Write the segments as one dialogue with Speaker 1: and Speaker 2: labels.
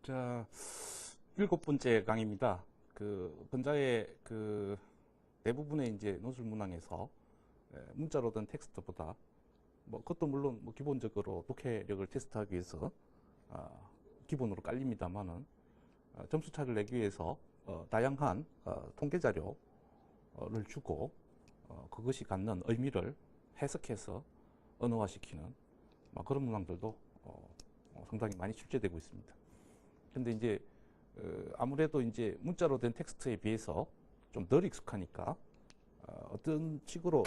Speaker 1: 자, 7번째 강의입니다. 번자의 대부분의 이제 논술 문항에서 문자로 된 텍스트보다 그것도 물론 기본적으로 독해력을 테스트하기 위해서 기본으로 깔립니다만은 점수 차를 내기 위해서 다양한 통계 자료를 주고 그것이 갖는 의미를 해석해서 언어화시키는 그런 문항들도 상당히 많이 출제되고 있습니다. 근데 이제 아무래도 이제 문자로 된 텍스트에 비해서 좀 덜 익숙하니까 어떤 식으로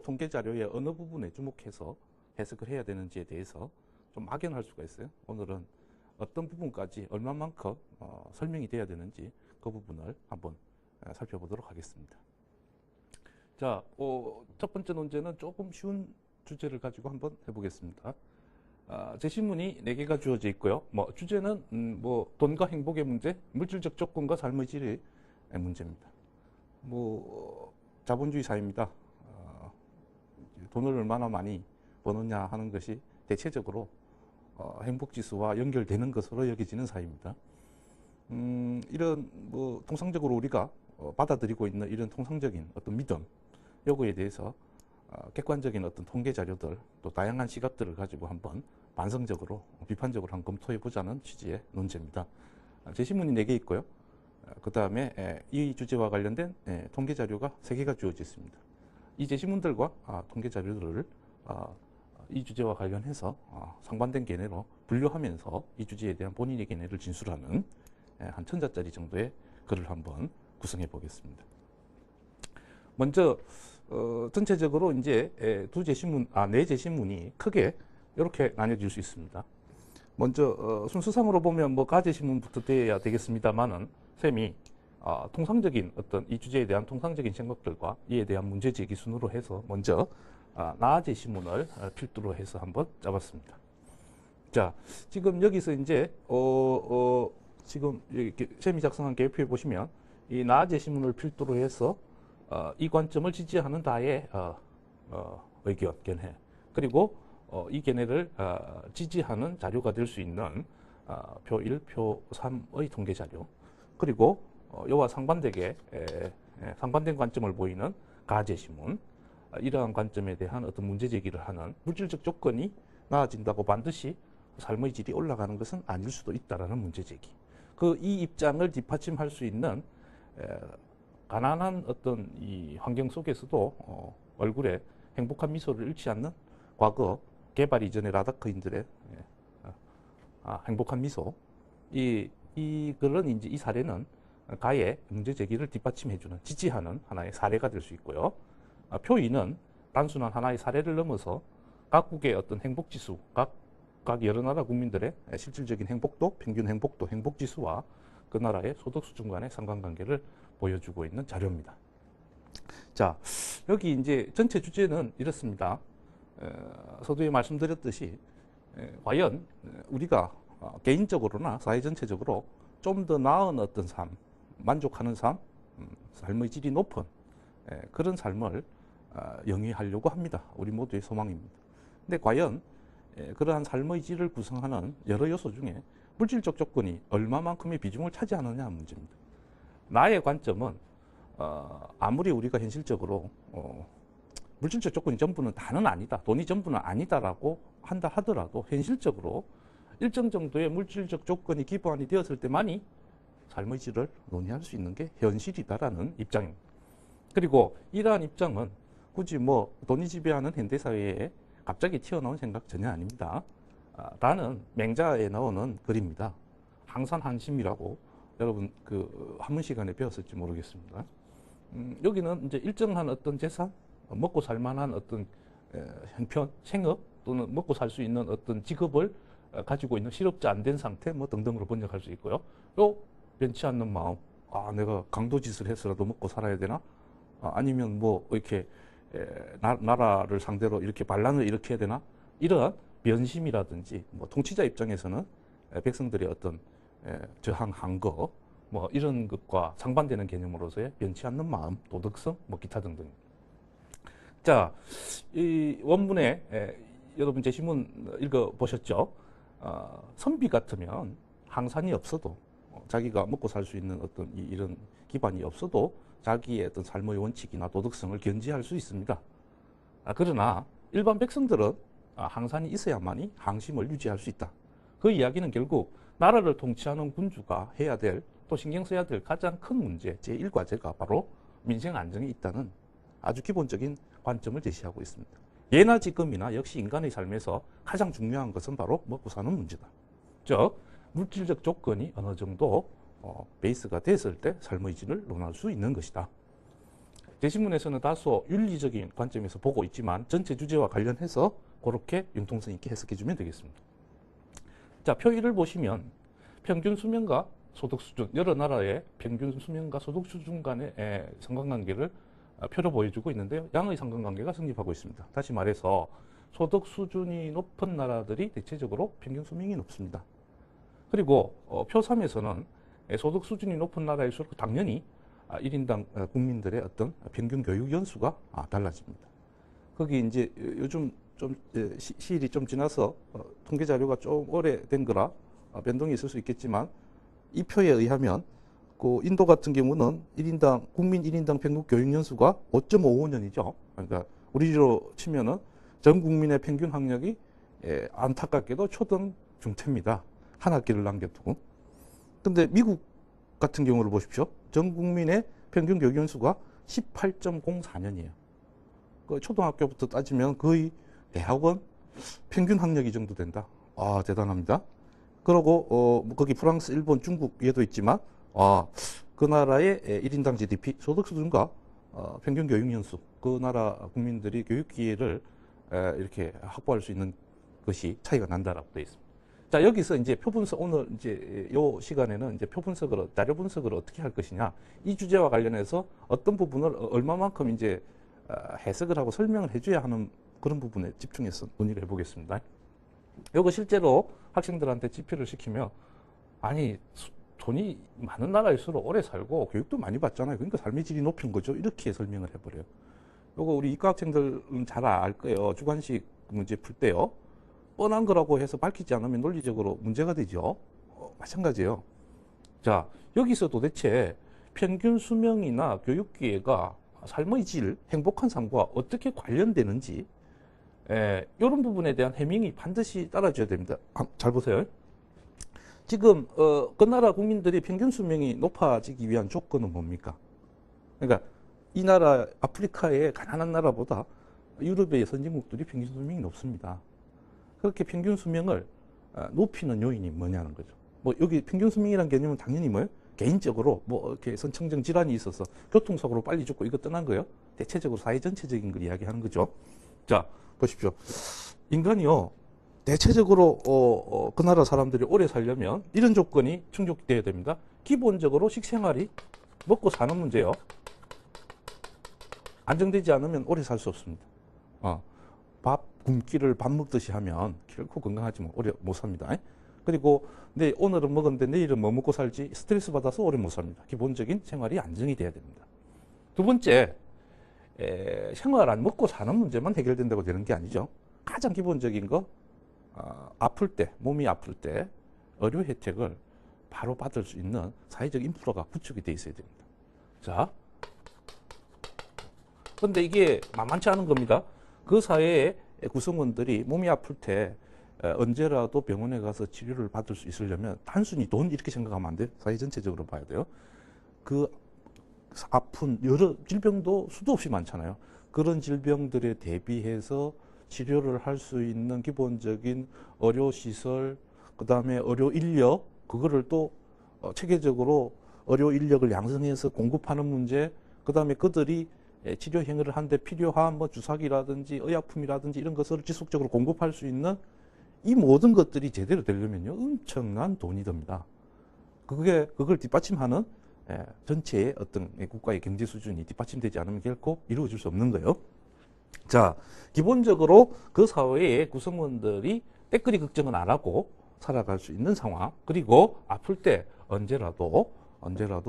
Speaker 1: 통계 자료의 어느 부분에 주목해서 해석을 해야 되는지에 대해서 좀 막연할 수가 있어요. 오늘은 어떤 부분까지 얼마만큼 설명이 돼야 되는지 그 부분을 한번 살펴보도록 하겠습니다. 자, 첫 번째 논제는 조금 쉬운 주제를 가지고 한번 해보겠습니다. 제시문이 4개가 주어져 있고요. 주제는 돈과 행복의 문제, 물질적 조건과 삶의 질의 문제입니다. 자본주의 사회입니다. 돈을 얼마나 많이 버느냐 하는 것이 대체적으로 행복지수와 연결되는 것으로 여겨지는 사회입니다. 이런 통상적으로 우리가 받아들이고 있는 이런 통상적인 어떤 믿음, 요거에 대해서 객관적인 어떤 통계 자료들 또 다양한 시각들을 가지고 한번 반성적으로 비판적으로 한번 검토해보자는 취지의 논제입니다. 제시문이 4개 있고요. 그 다음에 이 주제와 관련된 통계 자료가 3개가 주어져 있습니다. 이 제시문들과 통계 자료들을 이 주제와 관련해서 상반된 견해로 분류하면서 이 주제에 대한 본인의 견해를 진술하는 한 1000자짜리 정도의 글을 한번 구성해 보겠습니다. 먼저 전체적으로 이제 네 제시문이 크게 이렇게 나뉘어질 수 있습니다. 먼저 순서상으로 보면 가제시문부터 돼야 되겠습니다만은 쌤이 통상적인 어떤 이 주제에 대한 통상적인 생각들과 이에 대한 문제 제기 순으로 해서 먼저 나제시문을 필두로 해서 한번 잡았습니다. 자, 지금 여기서 이제 지금 이렇게 쌤이 작성한 계획표에 보시면 이 나제시문을 필두로 해서 이 관점을 지지하는 다의 의견, 견해, 그리고 이 견해를 지지하는 자료가 될 수 있는 표 1, 표 3의 통계 자료, 그리고 이와 상반되게 상반된 관점을 보이는 가제시문, 이러한 관점에 대한 어떤 문제 제기를 하는 물질적 조건이 나아진다고 반드시 삶의 질이 올라가는 것은 아닐 수도 있다라는 문제 제기. 이 입장을 뒷받침할 수 있는 가난한 어떤 이 환경 속에서도 얼굴에 행복한 미소를 잃지 않는 과거 개발 이전의 라다크인들의 행복한 미소, 이 글은 이제 이 사례는 가의 문제 제기를 뒷받침해주는 지지하는 하나의 사례가 될 수 있고요. 표 2는 단순한 하나의 사례를 넘어서 각국의 어떤 행복지수, 각 여러 나라 국민들의 실질적인 행복도, 평균 행복도, 행복지수와 그 나라의 소득 수준 간의 상관관계를 보여주고 있는 자료입니다. 자, 여기 이제 전체 주제는 이렇습니다. 서두에 말씀드렸듯이 과연 우리가 개인적으로나 사회 전체적으로 좀 더 나은 어떤 삶, 만족하는 삶, 삶의 질이 높은 그런 삶을 영위하려고 합니다. 우리 모두의 소망입니다. 근데 과연 그러한 삶의 질을 구성하는 여러 요소 중에 물질적 조건이 얼마만큼의 비중을 차지하느냐 문제입니다. 나의 관점은 아무리 우리가 현실적으로 물질적 조건이 전부는 다는 아니다, 돈이 전부는 아니다라고 한다 하더라도 현실적으로 일정 정도의 물질적 조건이 기반이 되었을 때만이 삶의 질을 논의할 수 있는 게 현실이다라는 입장입니다. 그리고 이러한 입장은 굳이 돈이 지배하는 현대사회에 갑자기 튀어나온 생각 전혀 아닙니다. 라는 맹자에 나오는 글입니다. 항산한심이라고 여러분 한문 시간에 배웠을지 모르겠습니다. 여기는 이제 일정한 어떤 재산, 먹고 살 만한 어떤 형편, 생업 또는 먹고 살 수 있는 어떤 직업을 가지고 있는 실업자 안 된 상태 등등으로 번역할 수 있고요. 변치 않는 마음, 내가 강도짓을 해서라도 먹고 살아야 되나? 아니면 이렇게 나라를 상대로 이렇게 반란을 일으켜야 되나? 이런 변심이라든지 통치자 입장에서는 백성들의 어떤 저항, 항거 이런 것과 상반되는 개념으로서의 변치 않는 마음, 도덕성, 기타 등등. 자, 이 원문에 여러분 제시문 읽어보셨죠? 선비 같으면 항산이 없어도 자기가 먹고 살 수 있는 어떤 이런 기반이 없어도 자기의 어떤 삶의 원칙이나 도덕성을 견지할 수 있습니다. 그러나 일반 백성들은 항산이 있어야만이 항심을 유지할 수 있다. 그 이야기는 결국 나라를 통치하는 군주가 해야 될, 또 신경 써야 될 가장 큰 문제, 제1과제가 바로 민생 안정이 있다는 아주 기본적인 관점을 제시하고 있습니다. 예나 지금이나 역시 인간의 삶에서 가장 중요한 것은 바로 먹고 사는 문제다. 즉, 물질적 조건이 어느 정도 베이스가 됐을 때 삶의 질을 논할 수 있는 것이다. 제 신문에서는 다소 윤리적인 관점에서 보고 있지만 전체 주제와 관련해서 그렇게 융통성 있게 해석해 주면 되겠습니다. 자, 표 1을 보시면 평균 수명과 소득 수준, 여러 나라의 평균 수명과 소득 수준 간의 상관관계를 표로 보여주고 있는데요. 양의 상관관계가 성립하고 있습니다. 다시 말해서 소득 수준이 높은 나라들이 대체적으로 평균 수명이 높습니다. 그리고 표 3에서는 소득 수준이 높은 나라일수록 당연히 1인당 국민들의 어떤 평균 교육 연수가 달라집니다. 거기 이제 요즘 좀 시일이 좀 지나서 통계 자료가 좀 오래된 거라 변동이 있을 수 있겠지만 이 표에 의하면 그 인도 같은 경우는 국민 1인당 평균 교육 연수가 5.55년이죠. 그러니까 우리로 치면은 전 국민의 평균 학력이 안타깝게도 초등 중퇴입니다. 한 학기를 남겨두고. 근데 미국 같은 경우를 보십시오. 전 국민의 평균 교육 연수가 18.04년이에요. 그 초등학교부터 따지면 거의 대학원 평균 학력이 정도 된다. 대단합니다. 그리고 거기 프랑스, 일본, 중국 얘도 있지만 그 나라의 1인당 GDP, 소득 수준과 평균 교육 연수, 그 나라 국민들이 교육 기회를 이렇게 확보할 수 있는 것이 차이가 난다라고 되어 있습니다. 자, 여기서 이제 표 분석, 오늘 이제 요 시간에는 이제 표 분석을, 자료 분석을 어떻게 할 것이냐, 이 주제와 관련해서 어떤 부분을 얼마만큼 이제 해석을 하고 설명을 해줘야 하는 그런 부분에 집중해서 논의를 해보겠습니다. 요거 실제로 학생들한테 집필을 시키면, 아니, 돈이 많은 나라일수록 오래 살고 교육도 많이 받잖아요. 그러니까 삶의 질이 높은 거죠. 이렇게 설명을 해버려요. 요거 우리 이과 학생들은 잘 알 거예요. 주관식 문제 풀 때요. 뻔한 거라고 해서 밝히지 않으면 논리적으로 문제가 되죠. 마찬가지예요. 자, 여기서 도대체 평균 수명이나 교육 기회가 삶의 질, 행복한 삶과 어떻게 관련되는지 이런 부분에 대한 해명이 반드시 따라줘야 됩니다. 잘 보세요. 지금 그 나라 국민들이 평균 수명이 높아지기 위한 조건은 뭡니까? 그러니까 이 나라, 아프리카의 가난한 나라보다 유럽의 선진국들이 평균 수명이 높습니다. 그렇게 평균 수명을 높이는 요인이 뭐냐는 거죠. 뭐 여기 평균 수명이라는 개념은 당연히 뭐예요? 개인적으로 뭐 이렇게 선천적 질환이 있어서 교통사고로 빨리 죽고 이거 떠난 거예요. 대체적으로 사회 전체적인 걸 이야기하는 거죠. 자, 보십시오. 인간이요, 대체적으로 그 나라 사람들이 오래 살려면 이런 조건이 충족돼야 됩니다. 기본적으로 식생활이 먹고 사는 문제요. 안정되지 않으면 오래 살 수 없습니다. 굶기를 밥 먹듯이 하면 결코 건강하지 오래 못 삽니다. 그리고 오늘은 먹었는데 내일은 뭐 먹고 살지 스트레스 받아서 오래 못 삽니다. 기본적인 생활이 안정이 돼야 됩니다. 두 번째, 생활 안 먹고 사는 문제만 해결된다고 되는 게 아니죠. 가장 기본적인 거, 아플 때, 몸이 아플 때 의료 혜택을 바로 받을 수 있는 사회적 인프라가 구축이 돼 있어야 됩니다. 자, 그런데 이게 만만치 않은 겁니다. 그 사회의 구성원들이 몸이 아플 때 언제라도 병원에 가서 치료를 받을 수 있으려면 단순히 돈 이렇게 생각하면 안 돼요. 사회 전체적으로 봐야 돼요. 그 아픈 여러 질병도 수도 없이 많잖아요. 그런 질병들에 대비해서 치료를 할 수 있는 기본적인 의료시설, 그 다음에 의료인력, 그거를 또 체계적으로 의료인력을 양성해서 공급하는 문제, 그 다음에 그들이 치료 행위를 하는데 필요한 뭐 주사기라든지 의약품이라든지 이런 것을 지속적으로 공급할 수 있는 이 모든 것들이 제대로 되려면요, 엄청난 돈이 듭니다. 그걸 뒷받침하는 전체의 어떤 국가의 경제 수준이 뒷받침되지 않으면 결코 이루어질 수 없는 거예요. 자, 기본적으로 그 사회의 구성원들이 때거리 걱정은 안 하고 살아갈 수 있는 상황, 그리고 아플 때 언제라도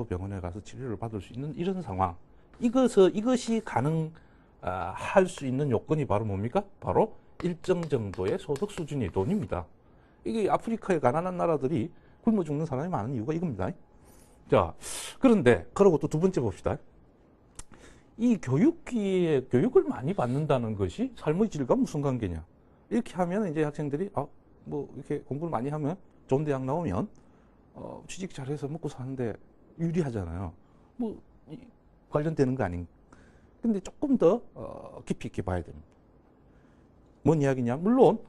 Speaker 1: 병원에 가서 치료를 받을 수 있는 이런 상황, 이것이 가능할 수 있는 요건이 바로 뭡니까? 바로 일정 정도의 소득 수준의 돈입니다. 이게 아프리카의 가난한 나라들이 굶어 죽는 사람이 많은 이유가 이겁니다. 자, 그런데 그러고 또 두 번째 봅시다. 이 교육기에 교육을 많이 받는다는 것이 삶의 질과 무슨 관계냐? 이렇게 하면 이제 학생들이 뭐 이렇게 공부를 많이 하면 좋은 대학 나오면 취직 잘해서 먹고 사는데 유리하잖아요. 뭐 관련되는 거 아닌가? 근데 조금 더 깊이 있게 봐야 됩니다. 뭔 이야기냐? 물론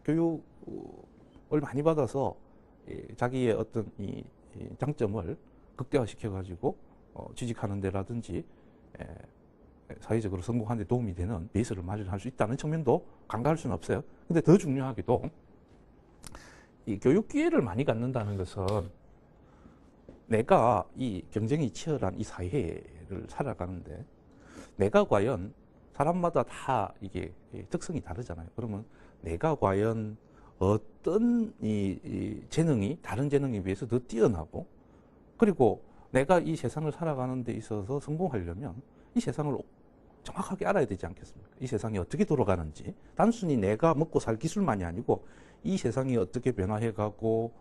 Speaker 1: 교육을 많이 받아서 자기의 어떤 이 장점을 극대화시켜 가지고 취직하는 데라든지 사회적으로 성공하는 데 도움이 되는 베이스를 마련할 수 있다는 측면도 간과할 수는 없어요. 근데 더 중요하게도 이 교육 기회를 많이 갖는다는 것은 내가 이 경쟁이 치열한 이 사회를 살아가는데 내가 과연 사람마다 다 이게 특성이 다르잖아요. 그러면 내가 과연 어떤 이 재능이 다른 재능에 비해서 더 뛰어나고 그리고 내가 이 세상을 살아가는 데 있어서 성공하려면 이 세상을 정확하게 알아야 되지 않겠습니까? 이 세상이 어떻게 돌아가는지 단순히 내가 먹고 살 기술만이 아니고 이 세상이 어떻게 변화해가고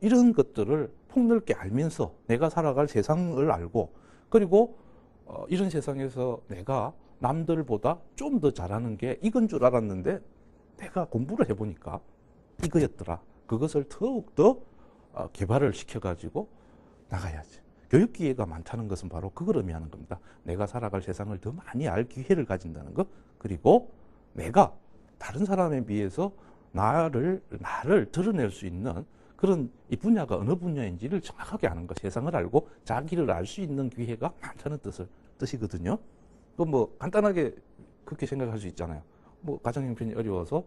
Speaker 1: 이런 것들을 폭넓게 알면서 내가 살아갈 세상을 알고 그리고 이런 세상에서 내가 남들보다 좀 더 잘하는 게 이건 줄 알았는데 내가 공부를 해보니까 이거였더라. 그것을 더욱더 개발을 시켜가지고 나가야지. 교육 기회가 많다는 것은 바로 그걸 의미하는 겁니다. 내가 살아갈 세상을 더 많이 알 기회를 가진다는 것. 그리고 내가 다른 사람에 비해서 나를 드러낼 수 있는 그런 이 분야가 어느 분야인지를 정확하게 아는 것. 세상을 알고 자기를 알 수 있는 기회가 많다는 뜻이거든요. 그 뭐 간단하게 그렇게 생각할 수 있잖아요. 뭐 가정 형편이 어려워서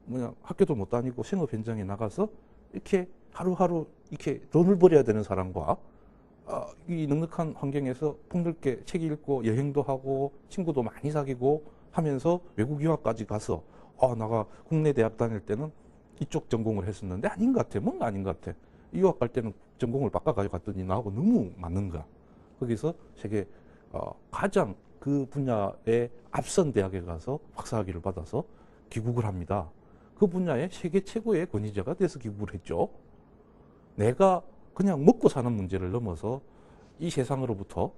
Speaker 1: 뭐냐 학교도 못 다니고 생업 현장에 나가서 이렇게 하루하루 이렇게 돈을 벌여야 되는 사람과 이 넉넉한 환경에서 폭넓게 책 읽고 여행도 하고 친구도 많이 사귀고 하면서 외국 유학까지 가서 나가 국내 대학 다닐 때는 이쪽 전공을 했었는데 아닌 것 같아. 뭔가 아닌 것 같아. 유학 갈 때는 전공을 바꿔가지고 갔더니 나하고 너무 맞는 거야. 거기서 세계 가장 그 분야에 앞선 대학에 가서 박사학위를 받아서 귀국을 합니다. 그 분야의 세계 최고의 권위자가 돼서 귀국을 했죠. 내가 그냥 먹고 사는 문제를 넘어서 이 세상으로부터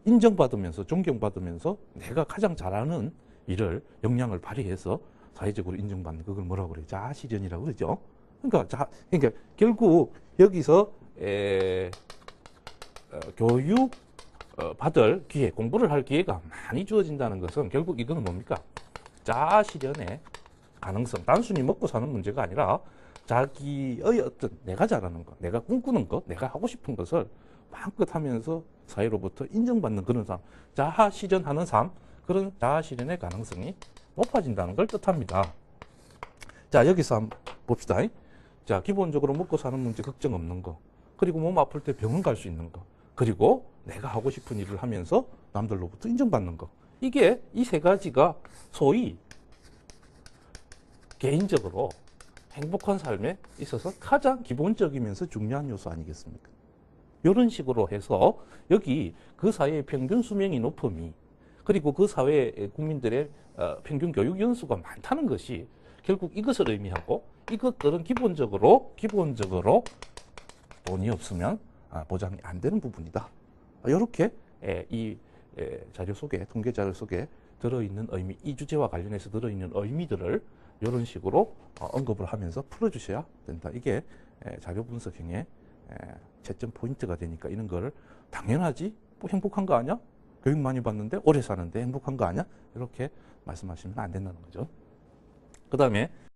Speaker 1: 인정받으면서 존경받으면서 내가 가장 잘하는 일을 역량을 발휘해서 사회적으로 인정받는 그걸 뭐라고 그래요? 자아실현이라고 그러죠. 그러니까 결국 여기서 교육 받을 기회, 공부를 할 기회가 많이 주어진다는 것은 결국 이거는 뭡니까? 자아실현의 가능성. 단순히 먹고 사는 문제가 아니라 자기의 어떤 내가 잘하는 것, 내가 꿈꾸는 것, 내가 하고 싶은 것을 마음껏 하면서 사회로부터 인정받는 그런 삶, 자아 실현하는 삶, 그런 자아 실현의 가능성이 높아진다는 걸 뜻합니다. 자, 여기서 한번 봅시다. 자, 기본적으로 먹고 사는 문제 걱정 없는 거, 그리고 몸 아플 때 병원 갈 수 있는 거, 그리고 내가 하고 싶은 일을 하면서 남들로부터 인정받는 거. 이게 이 세 가지가 소위 개인적으로 행복한 삶에 있어서 가장 기본적이면서 중요한 요소 아니겠습니까? 이런 식으로 해서 여기 그 사회의 평균 수명이 높음이 그리고 그 사회 국민들의 평균 교육 연수가 많다는 것이 결국 이것을 의미하고 이것들은 기본적으로 돈이 없으면 보장이 안 되는 부분이다. 이렇게 이 자료 속에 통계 자료 속에 들어있는 의미, 이 주제와 관련해서 들어있는 의미들을 이런 식으로 언급을 하면서 풀어주셔야 된다. 이게 자료 분석형의 채점 포인트가 되니까 이런 거를 당연하지? 뭐 행복한 거 아니야? 교육 많이 받는데 오래 사는데 행복한 거 아니야? 이렇게 말씀하시면 안 된다는 거죠. 그 다음에